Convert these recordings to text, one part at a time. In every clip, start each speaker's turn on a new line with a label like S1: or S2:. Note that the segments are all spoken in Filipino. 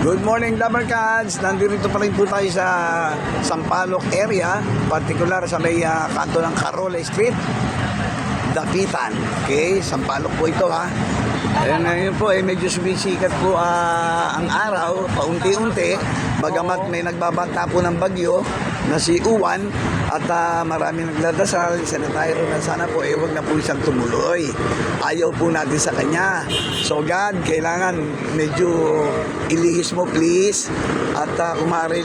S1: Good morning, Dabarkads! Nandito pa rin po tayo sa Sampaloc area, particular sa may kanto ng Carola Street, Dapitan. Okay, Sampaloc po ito ha. Ayan, ngayon po medyo sumisikat po ang araw, paunti-unti, bagamat may nagbabanta po ng bagyo na si Uwan at marami nagdadasal, sanitairo na sana po huwag na po siyang tumuloy. Ayaw po natin sa kanya. So God, kailangan medyo ilihis mo please at kumari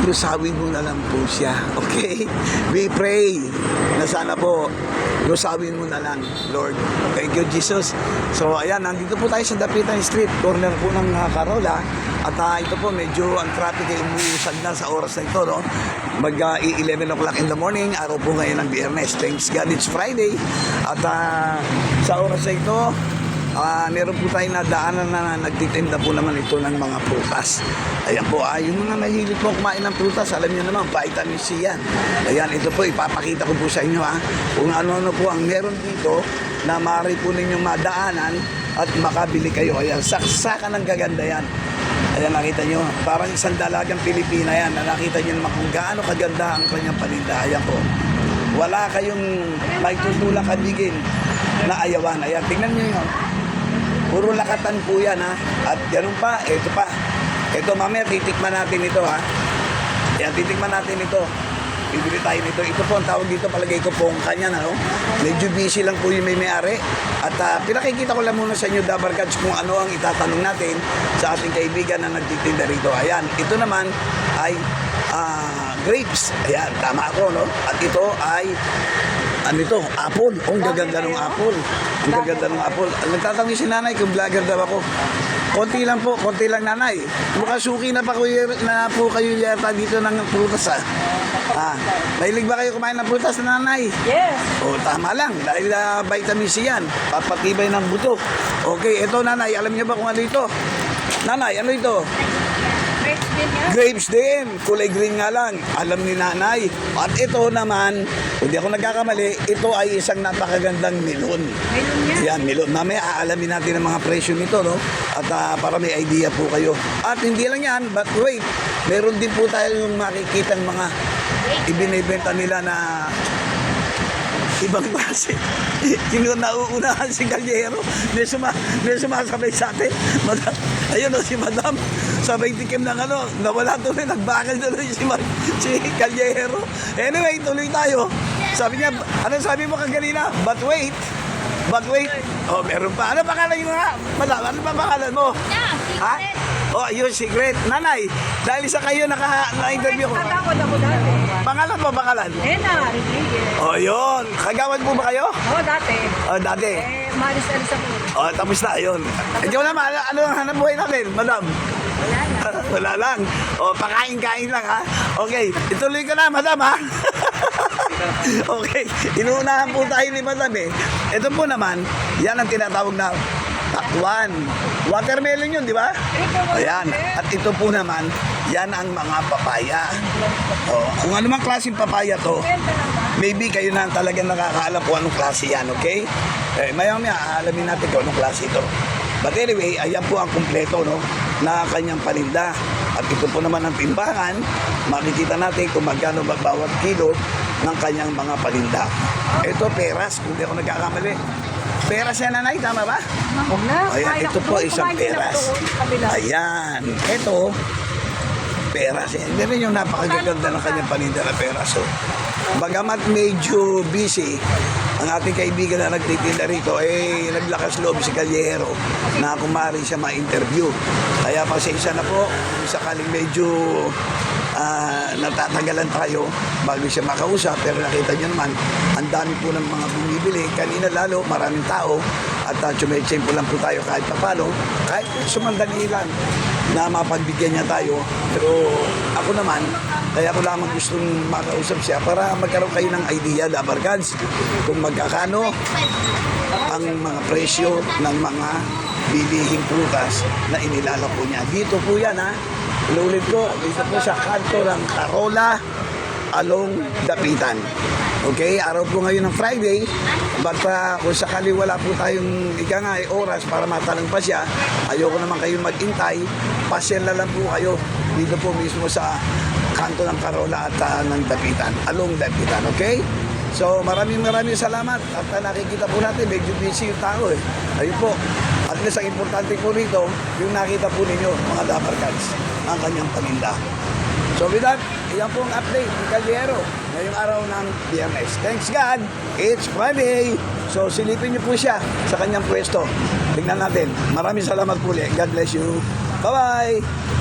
S1: lusawin mo na lang po siya. Okay? We pray na sana po lusawin mo na lang, Lord. Thank you, Jesus. So, ayan, nandito po tayo sa Dapitan Street, corner po ng Carola. At ito po, medyo ang traffic ay umuusad na sa oras na ito, no? Mag-11 o'clock in the morning, araw po ngayon ng Biyernes. Thanks God, it's Friday. At sa oras na ito, meron po tayong nadaanan na nagtitinda po naman ito ng mga prutas. Ayan po, yung mga mahilig po kumain ng prutas, alam niyo naman, vitamin C yan. Ayan, ito po, ipapakita ko po sa inyo kung ano-ano po ang meron dito na maaari po ninyong madaanan at makabili kayo. Ayan, saksakan ng gaganda yan. Ayan, nakita nyo, parang isang dalagang Pilipina yan, na nakita nyo naman kung gaano kaganda ang kanyang paninda. Ayan po, wala kayong may tutulak kabigin na ayawan. Ayan, tingnan nyo yun. Puro lakatan po yan At ganun pa, ito pa. Ito mamaya titikman natin ito Ayan, titikman natin ito. Bibili tayo nito. Ito po ang tawag dito, palagay ko po ang kanya Medyo busy lang po yung may-ari. At pinakikita ko lang muna sa inyo, Dabarkads, kung ano ang itatanong natin sa ating kaibigan na nagtitinda rito. Ayan, ito naman ay grapes. Ayan, tama ako, no? At ito ay apple. Ang gaganda ng apple. Ang gaganda ng apple. Nagtatanong si nanay kung vlogger daw ako. Konti lang po, konti lang nanay. Mukha suki na po kayo yata dito ng prutas mahilig ba kayo kumain ng prutas na nanay?
S2: Yes.
S1: Tama lang. Dahil vitamin C yan. Papatibay ng buto. Okay, ito nanay, alam niyo ba kung ano ito? Nanay, ano ito?
S2: Grapes din yan.
S1: Grapes din. Kulay green nga lang. Alam ni nanay. At ito naman, kung di ako nagkakamali, ito ay isang napakagandang melon.
S2: Melon yan.
S1: Yan, melon. Mamaya aalamin natin ang mga presyo nito, no? At para may idea po kayo. At hindi lang yan, but wait, meron din po tayo yung makikitang mga ibinibenta nila na ibang klase. Sino nauunahan si Galyero? May sumasabay sa atin. Madam, ayun si Madam. Sabay tikim ng nawala tuloy, nagbakal tuloy si Galyero. Anyway, tuloy tayo. Sabi niya, ano sabi mo kanina? But wait. Meron pa. Ano pangalan mo nga? Madam, ano pa pangalan mo?
S2: Yeah,
S1: Yun, secret. Nanay, dahil isa kayo na-interview ko.
S2: Katakot ako dati.
S1: Pangalan mo, pangalan?
S2: Ena, Rodriguez.
S1: Yun. Kagawad po ba kayo?
S2: Dati.
S1: Dati.
S2: Maris Alisa po.
S1: Tapos na, yun. Ikaw naman, ano ang hanap buhay natin, madam?
S2: Wala na.
S1: Wala lang. Pakain-kain lang, Okay, ituloy ko na, madam, Okay, inuunahan po tayo ni madam, Ito po naman, yan ang tinatawag na takwan. Watermelon yun, di ba? Ayan. At ito po naman, yan ang mga papaya. Kung ano mang klaseng papaya to, maybe kayo na talagang nakakaalam kung anong klase yan, okay? Maya-maya, aalamin natin kung anong klase ito. But anyway, ayan po ang kumpleto, na kanyang paninda. At ito po naman ang timbangan, makikita natin kung magkano bawat kilo ng kanyang mga paninda. Ito, peras, kung di ako nagkakamali. Peras yan, nanay, tama ba? Ayan, ito po isang peras. Ayan, ito, peras. Hindi rin yung napakaganda ng kanyang paninda na peras. Bagamat medyo busy, ang ating kaibigan na nagtitinda rito, naglakas loob si Galyero na kumari siya ma-interview. Kaya pasensya na po, kung sakaling medyo natatagalan tayo bago siya makausap, pero nakita niyo naman ang dami po ng mga bumibili. Kanina lalo maraming tao at tsumechempo lang po tayo kahit papalo, kahit sumandali lang na mapagbigyan niya tayo. Pero ako naman, kaya ko lamang gustong makausap siya para magkaroon kayo ng idea, Dabarkads, kung magkakano ang mga presyo ng mga bilihing prutas na inilala po niya. Dito po yan Inuulit ko, dito po sa kanto ng Carola along Dapitan. Okay, araw po ngayon ng Friday, but kung sakali wala po tayong oras para matanong pa siya, ayoko naman kayong mag-intay, pasyal na lang po kayo dito po mismo sa kanto ng Carola at ng Dapitan, along Dapitan, okay? So maraming salamat at nakikita po natin, medyo busy yung tao eh. Ayun po, at least ang importante po rito, yung nakita po ninyo, mga Dabarkans, ang kanyang paninda. So with that, iyan po ang update ni Caldero ngayong araw ng BMS. Thanks God, it's Friday. So silipin niyo po siya sa kanyang pwesto. Tingnan natin. Maraming salamat po ulit. God bless you. Bye-bye.